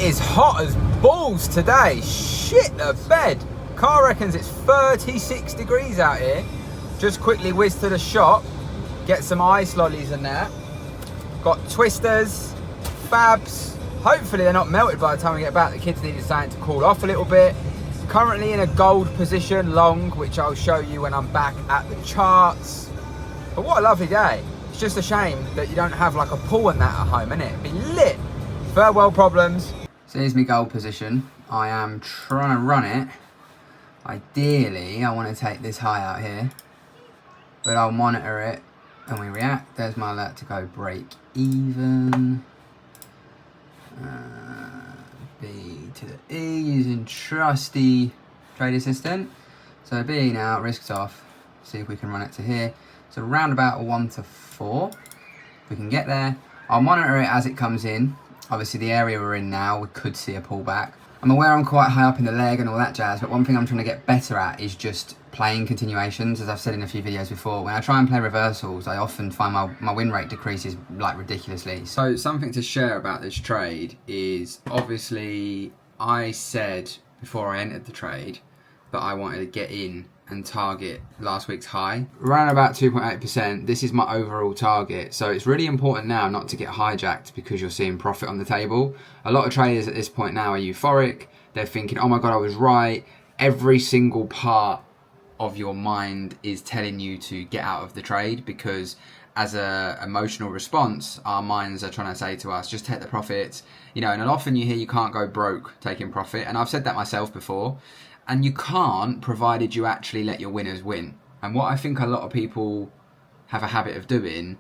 is hot as balls today. Shit the bed. Car reckons it's 36 degrees out here. Just quickly whiz to the shop, get some ice lollies and that. Got twisters, fabs. Hopefully they're not melted by the time we get back. The kids needed something to cool off a little bit. Currently in a gold position, long, which I'll show you when I'm back at the charts. But what a lovely day. It's just a shame that you don't have like a pool and that at home, innit? It'd be lit. Farewell problems. So here's my gold position. I am trying to run it. Ideally, I want to take this high out here, but I'll monitor it and we react. There's my alert to go break even. B to the E using trusty trade assistant. So B now, risks off. See if we can run it to here. So round about 1 to 4. If we can get there, I'll monitor it as it comes in. Obviously the area we're in now, we could see a pullback. I'm aware I'm quite high up in the leg and all that jazz, but one thing I'm trying to get better at is just playing continuations. As I've said in a few videos before, when I try and play reversals, I often find my win rate decreases like ridiculously. So something to share about this trade is, obviously I said before I entered the trade that I wanted to get in and target last week's high. Around about 2.8%, this is my overall target. So it's really important now not to get hijacked because you're seeing profit on the table. A lot of traders at this point now are euphoric. They're thinking, oh my God, I was right. Every single part of your mind is telling you to get out of the trade, because as a emotional response, our minds are trying to say to us, just take the profits. You know, and often you hear you can't go broke taking profit. And I've said that myself before. And you can't, provided you actually let your winners win. And what I think a lot of people have a habit of doing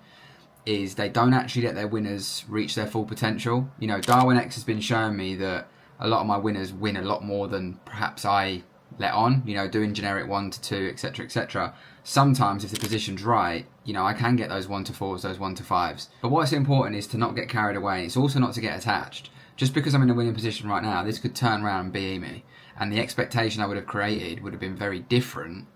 is they don't actually let their winners reach their full potential. You know, Darwin X has been showing me that a lot of my winners win a lot more than perhaps I let on, you know, doing generic 1 to 2, etc, etc. Sometimes if the position's right, you know, I can get those 1 to 4s, those 1 to 5s. But what's important is to not get carried away. It's also not to get attached. Just because I'm in a winning position right now, this could turn around and BE me. And the expectation I would have created would have been very different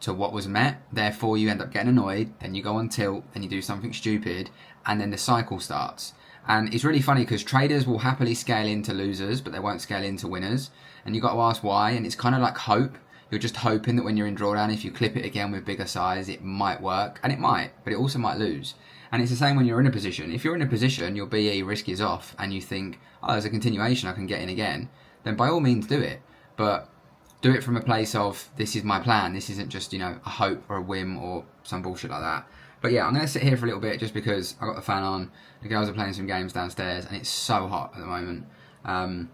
to what was met. Therefore, you end up getting annoyed, then you go on tilt, then you do something stupid, and then the cycle starts. And it's really funny because traders will happily scale into losers, but they won't scale into winners. And you've got to ask why, and it's kind of like hope. You're just hoping that when you're in drawdown, if you clip it again with bigger size, it might work. And it might, but it also might lose. And it's the same when you're in a position. If you're in a position, your BE risk is off, and you think, oh, there's a continuation, I can get in again, then by all means do it. But do it from a place of, this is my plan. This isn't just, you know, a hope or a whim or some bullshit like that. But yeah, I'm going to sit here for a little bit just because I got the fan on. The girls are playing some games downstairs and it's so hot at the moment. I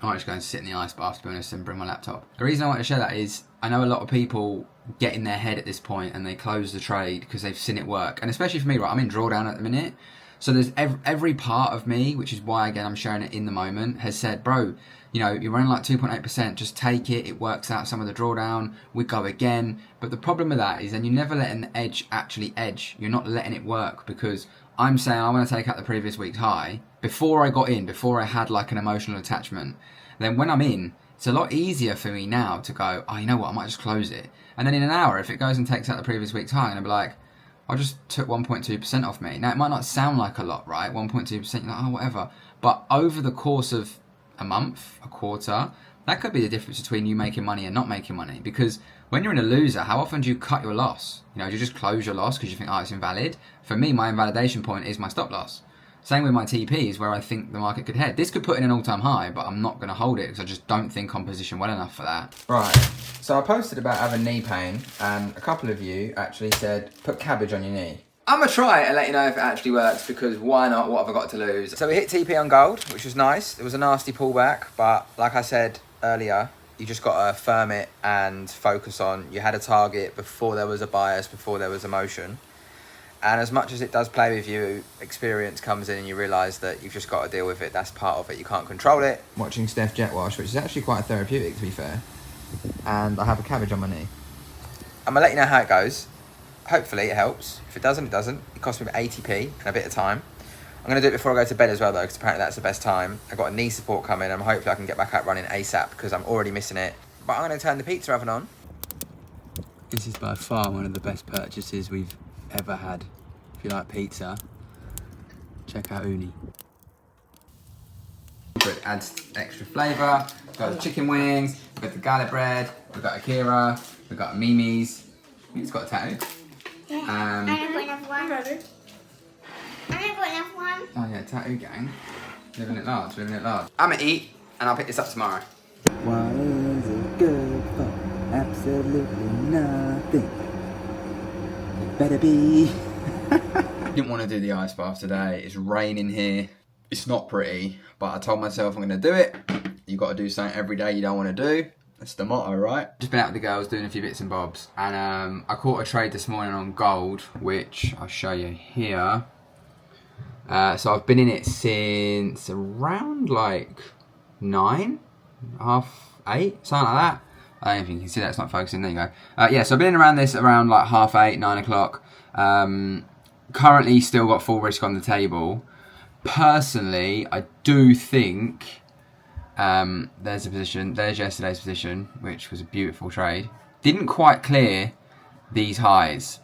might just go and sit in the ice bath, to be honest, and bring my laptop. The reason I want to share that is I know a lot of people get in their head at this point and they close the trade because they've seen it work. And especially for me, right, I'm in drawdown at the minute. So there's every part of me, which is why, again, I'm sharing it in the moment, has said, bro, you know, you're running like 2.8%, just take it. It works out some of the drawdown. We go again. But the problem with that is then you're never letting the edge actually edge. You're not letting it work, because I'm saying I want to take out the previous week's high before I got in, before I had like an emotional attachment. Then when I'm in, it's a lot easier for me now to go, oh, you know what, I might just close it. And then in an hour, if it goes and takes out the previous week's high, and I'll be like, I just took 1.2% off me. Now, it might not sound like a lot, right? 1.2%, you're like, oh, whatever. But over the course of a month, a quarter, that could be the difference between you making money and not making money. Because when you're in a loser, how often do you cut your loss? You know, do you just close your loss because you think, oh, it's invalid? For me, my invalidation point is my stop loss. Same with my TPs, where I think the market could head. This could put in an all-time high, but I'm not going to hold it because I just don't think I'm positioned well enough for that. Right, so I posted about having knee pain, and a couple of you actually said, put cabbage on your knee. I'm going to try it and let you know if it actually works, because why not? What have I got to lose? So we hit TP on gold, which was nice. It was a nasty pullback, but like I said earlier, you just got to firm it and focus on, you had a target before there was a bias, before there was emotion. And as much as it does play with you, experience comes in and you realise that you've just got to deal with it. That's part of it. You can't control it. Watching Steph jet wash, which is actually quite therapeutic, to be fair. And I have a cabbage on my knee. I'm going to let you know how it goes. Hopefully it helps. If it doesn't, it doesn't. It cost me 80p and a bit of time. I'm going to do it before I go to bed as well, though, because apparently that's the best time. I've got a knee support coming, and hopefully I can get back out running ASAP, because I'm already missing it. But I'm going to turn the pizza oven on. This is by far one of the best purchases we've ever had. If you like pizza, check out Uni. adds extra flavour. We've got the chicken wings, we've got the garlic bread, we've got Akira, we've got Mimi's. He's got a tattoo. Yeah. I never got enough one. I never got enough one. Oh yeah, tattoo gang. Living it large, living it large. I'm gonna eat and I'll pick this up tomorrow. What is it good for? Absolutely nothing. It better be. Didn't want to do the ice bath today. It's raining here. It's not pretty, but I told myself I'm going to do it. You got to do something every day you don't want to do. That's the motto, right? Just been out with the girls doing a few bits and bobs, and I caught a trade this morning on gold, which I'll show you here. So I've been in it since around like 9, half 8, something like that. I don't know if you can see that, it's not focusing, there you go. Yeah, so I've been in around this around like half 8, 9 o'clock. Currently still got full risk on the table. Personally, I do think there's yesterday's position, which was a beautiful trade. Didn't quite clear these highs,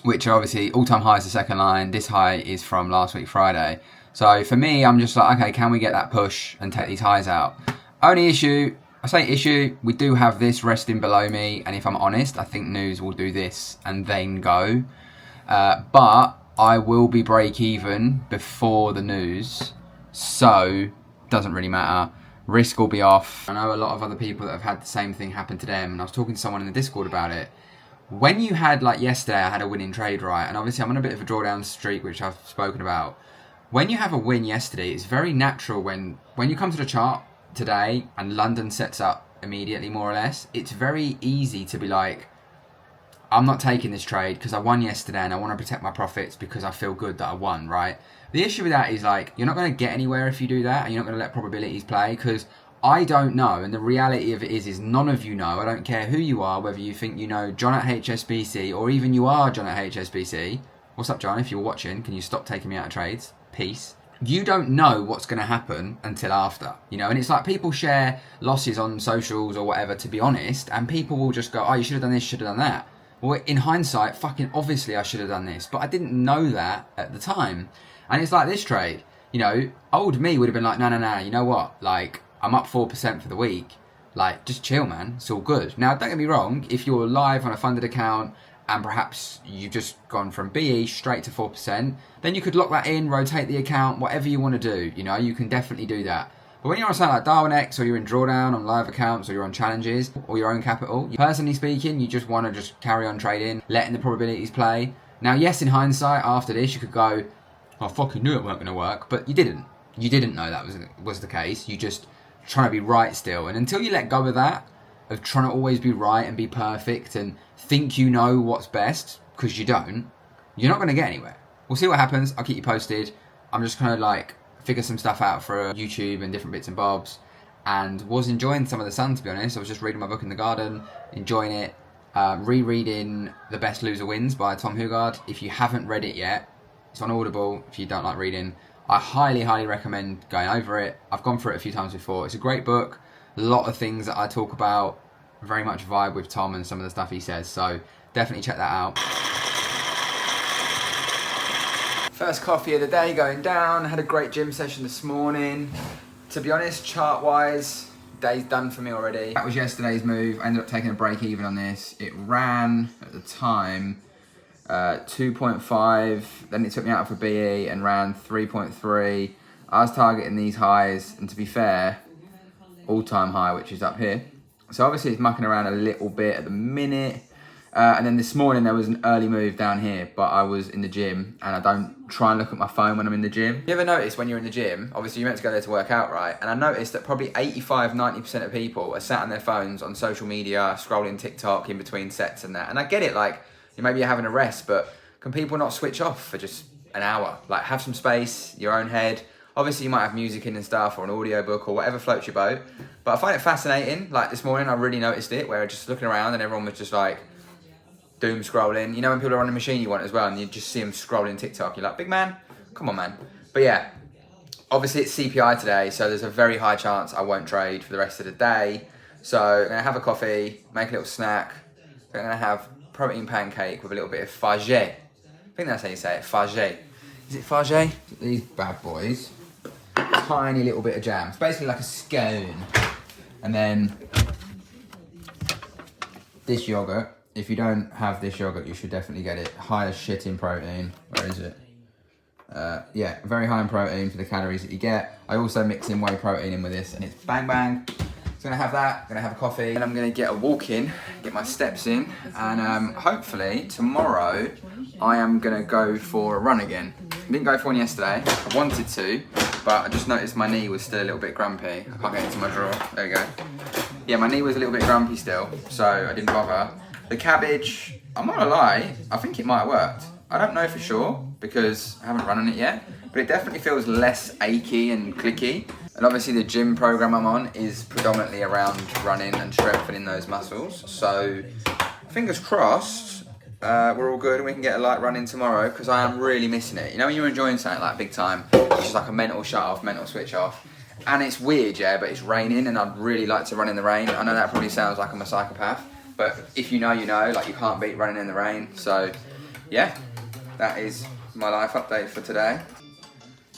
which are obviously all-time highs the second line. This high is from last week Friday. So for me, I'm just like, okay, can we get that push and take these highs out? Only issue, I say issue, we do have this resting below me, and if I'm honest, I think news will do this and then go. But I will be break even before the news, so doesn't really matter. Risk will be off. I know a lot of other people that have had the same thing happen to them, and I was talking to someone in the Discord about it. When you had, like yesterday, I had a winning trade, right? And obviously I'm on a bit of a drawdown streak, which I've spoken about. When you have a win yesterday, it's very natural when you come to the chart today and London sets up immediately, more or less, it's very easy to be like, I'm not taking this trade because I won yesterday and I want to protect my profits because I feel good that I won, right? The issue with that is like, you're not going to get anywhere if you do that, and you're not going to let probabilities play, because I don't know, and the reality of it is none of you know. I don't care who you are, whether you think you know John at HSBC or even you are John at HSBC. What's up, John? If you're watching, can you stop taking me out of trades? Peace. You don't know what's going to happen until after, you know, and it's like people share losses on socials or whatever, to be honest, and people will just go, oh, you should have done this, should have done that. Well, in hindsight, fucking obviously I should have done this, but I didn't know that at the time. And it's like this trade, you know, old me would have been like, no, you know what, like, I'm up 4% for the week, like, just chill, man, it's all good. Now, don't get me wrong, if you're live on a funded account and perhaps you've just gone from BE straight to 4%, then you could lock that in, rotate the account, whatever you want to do, you know, you can definitely do that. But when you're on something like Darwin X, or you're in drawdown on live accounts, or you're on challenges, or your own capital, personally speaking, you just want to just carry on trading, letting the probabilities play. Now, yes, in hindsight, after this, you could go, I fucking knew it weren't going to work, but you didn't. You didn't know that was the case. You just trying to be right still. And until you let go of that, of trying to always be right and be perfect and think you know what's best, because you don't, you're not going to get anywhere. We'll see what happens. I'll keep you posted. I'm just going to like figure some stuff out for YouTube and different bits and bobs, and was enjoying some of the sun, to be honest. I was just reading my book in the garden, enjoying it, rereading The Best Loser Wins by Tom Hugard. If you haven't read it yet, it's on Audible. If you don't like reading, I highly recommend going over it. I've gone through it a few times before. It's a great book. A lot of things that I talk about very much vibe with Tom and some of the stuff he says, so definitely check that out. First coffee of the day going down. Had a great gym session this morning. To be honest, chart-wise, day's done for me already. That was yesterday's move. I ended up taking a break even on this. It ran, at the time, 2.5. Then it took me out for BE and ran 3.3. I was targeting these highs, and to be fair, all-time high, which is up here. So obviously it's mucking around a little bit at the minute. And then this morning there was an early move down here, but I was in the gym, and I don't try and look at my phone when I'm in the gym. You ever notice when you're in the gym, obviously you're meant to go there to work out, right? And I noticed that probably 85-90% of people are sat on their phones on social media, scrolling TikTok in between sets and that. And I get it, like, maybe you're having a rest, but can people not switch off for just an hour? Like, have some space, your own head. Obviously you might have music in and stuff, or an audiobook, or whatever floats your boat. But I find it fascinating. Like this morning I really noticed it, where I was just looking around and everyone was just like, doom scrolling. You know when people are on the machine you want as well, and you just see them scrolling TikTok, you're like, big man, come on, man. But yeah, obviously it's CPI today, so there's a very high chance I won't trade for the rest of the day. So I'm gonna have a coffee, make a little snack. I'm gonna have protein pancake with a little bit of fagé. I think that's how you say it, fagé. Is it fagé? These bad boys. tiny little bit of jam. It's basically like a scone. And then this yogurt. If you don't have this yogurt, you should definitely get it. High as shit in protein. Where is it? Yeah, very high in protein for the calories that you get. I also mix in whey protein in with this, and it's bang bang. So I'm gonna have that, gonna have a coffee, and I'm gonna get a walk in, get my steps in, and hopefully tomorrow I am gonna go for a run again. I didn't go for one yesterday. I wanted to, but I just noticed my knee was still a little bit grumpy. I can't get into my drawer. There you go. Yeah, my knee was a little bit grumpy still, so I didn't bother. The cabbage, I'm not gonna lie, I think it might have worked. I don't know for sure because I haven't run on it yet, but it definitely feels less achy and clicky. And obviously the gym program I'm on is predominantly around running and strengthening those muscles. So fingers crossed, we're all good and we can get a light run in tomorrow because I am really missing it. You know when you're enjoying something like big time, it's just like a mental shut off, mental switch off. And it's weird, yeah, but it's raining and I'd really like to run in the rain. I know that probably sounds like I'm a psychopath, but if you know, you know, like you can't beat running in the rain. So yeah, that is my life update for today.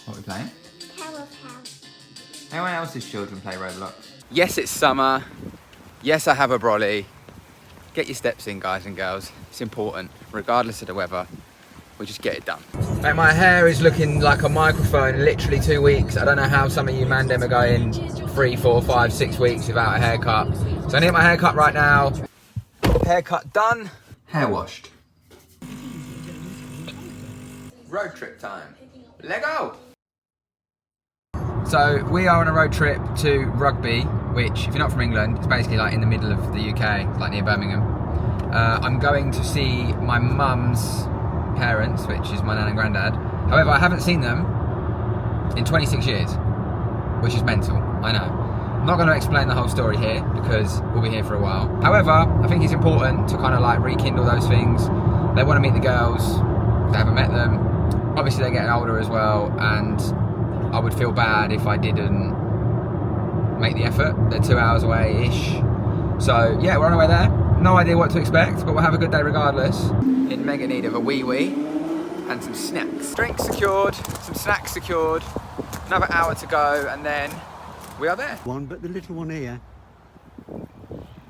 What are we playing? Anyone else's children play Roblox? Yes, it's summer. Yes, I have a brolly. Get your steps in, guys and girls. It's important, regardless of the weather. We just get it done. Mate, my hair is looking like a microphone in literally 2 weeks. I don't know how some of you mandem are going 3, 4, 5, 6 weeks without a haircut. So I need my haircut right now. Haircut done. Hair washed. Road trip time. Let go! So we are on a road trip to Rugby, which, if you're not from England, it's basically like in the middle of the UK, like near Birmingham. I'm going to see my mum's parents, which is my nan and granddad. However, I haven't seen them in 26 years, which is mental, I know. I'm not going to explain the whole story here because we'll be here for a while. However, I think it's important to kind of like rekindle those things. They want to meet the girls, they haven't met them. Obviously they're getting older as well, and I would feel bad if I didn't make the effort. They're 2 hours away-ish. So yeah, we're on our way there. No idea what to expect, but we'll have a good day regardless. In mega need of a wee-wee and some snacks. Drinks secured, some snacks secured. Another hour to go, and then we are there. One, but the little one here.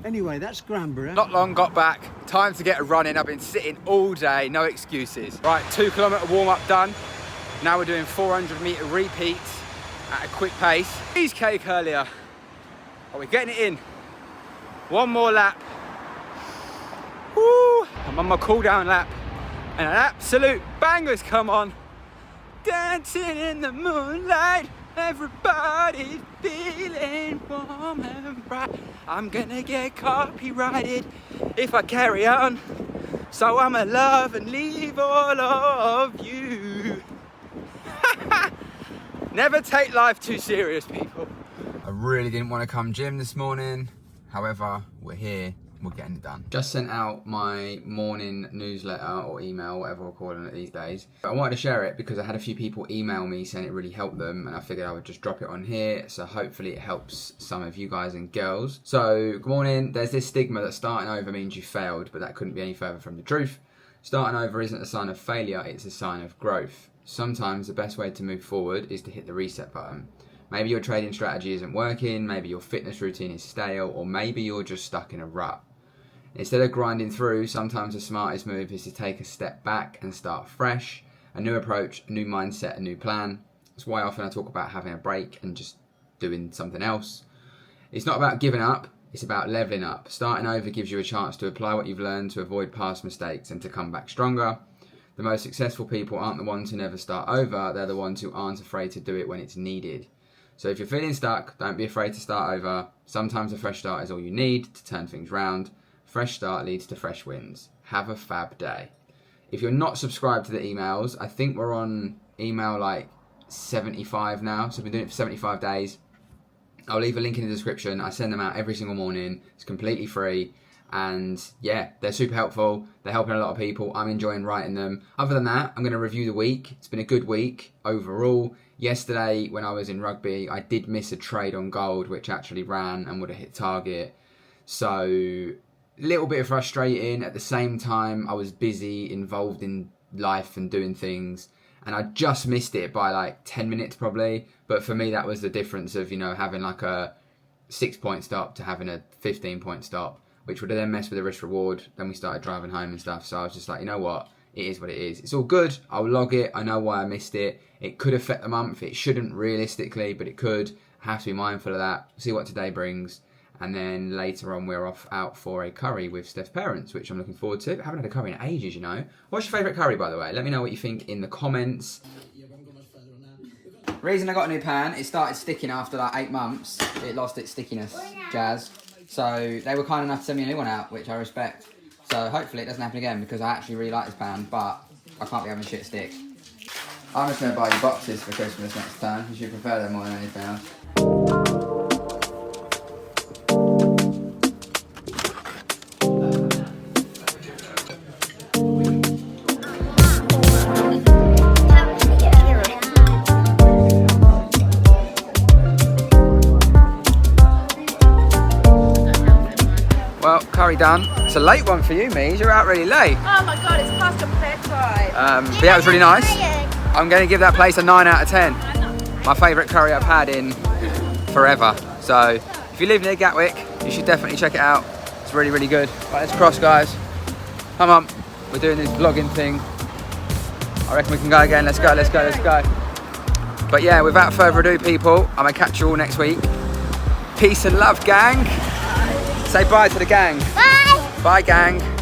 Anyway, that's Granbury. Not long, got back. Time to get a run in. I've been sitting all day, no excuses. Right, 2 kilometre warm-up done. Now we're doing 400 metre repeats at a quick pace. Cheesecake earlier. Are we getting it in? One more lap. Woo! I'm on my cool down lap. And an absolute banger's come on. Dancing in the moonlight. Everybody's feeling warm and bright. I'm gonna get copyrighted if I carry on. So I'ma love and leave all of you. Never take life too serious, people. I really didn't want to come gym this morning. However, we're here. We're getting it done. Just sent out my morning newsletter or email, whatever we're calling it these days. But I wanted to share it because I had a few people email me saying it really helped them, and I figured I would just drop it on here. So hopefully it helps some of you guys and girls. So good morning. There's this stigma that starting over means you failed, but that couldn't be any further from the truth. Starting over isn't a sign of failure, it's a sign of growth. Sometimes the best way to move forward is to hit the reset button. Maybe your trading strategy isn't working, maybe your fitness routine is stale, or maybe you're just stuck in a rut. Instead of grinding through, sometimes the smartest move is to take a step back and start fresh. A new approach, a new mindset, a new plan. That's why often I talk about having a break and just doing something else. It's not about giving up, it's about leveling up. Starting over gives you a chance to apply what you've learned to avoid past mistakes and to come back stronger. The most successful people aren't the ones who never start over, they're the ones who aren't afraid to do it when it's needed. So if you're feeling stuck, don't be afraid to start over. Sometimes a fresh start is all you need to turn things round. Fresh start leads to fresh wins. Have a fab day. If you're not subscribed to the emails, I think we're on email like 75 now. So I've been doing it for 75 days. I'll leave a link in the description. I send them out every single morning. It's completely free. And yeah, they're super helpful. They're helping a lot of people. I'm enjoying writing them. Other than that, I'm going to review the week. It's been a good week overall. Yesterday, when I was in rugby, I did miss a trade on gold, which actually ran and would have hit target. So a little bit frustrating. At the same time, I was busy, involved in life and doing things. and I just missed it by like 10 minutes probably. But for me, that was the difference of, you know, having like a 6-point stop to having a 15-point stop, which would have then messed with the risk reward. Then we started driving home and stuff. So I was just like, you know what? It is what it is. It's all good. I'll log it. I know why I missed it. It could affect the month. It shouldn't realistically, but it could. I have to be mindful of that. See what today brings. And then later on, we're out for a curry with Steph's parents, which I'm looking forward to. I haven't had a curry in ages, you know. What's your favourite curry, by the way? Let me know what you think in the comments. Reason I got a new pan, it started sticking after like 8 months. It lost its stickiness, Jazz. So they were kind enough to send me a new one out, which I respect. So hopefully it doesn't happen again, because I actually really like this pan, but I can't be having shit stick. I'm just going to buy you boxes for Christmas next time, because you prefer them more than anything else. Well, curry done. It's a late one for you, Mies. You're out really late. Oh my god, it's past your bedtime. But yeah, it was really nice. I'm going to give that place a 9 out of 10. My favourite curry I've had in forever. So if you live near Gatwick, you should definitely check it out. It's really, really good. Right, let's cross, guys. Come on. We're doing this vlogging thing. I reckon we can go again. Let's go, let's go, let's go. But yeah, without further ado, people, I'm going to catch you all next week. Peace and love, gang. Say bye to the gang. Bye. Bye, gang.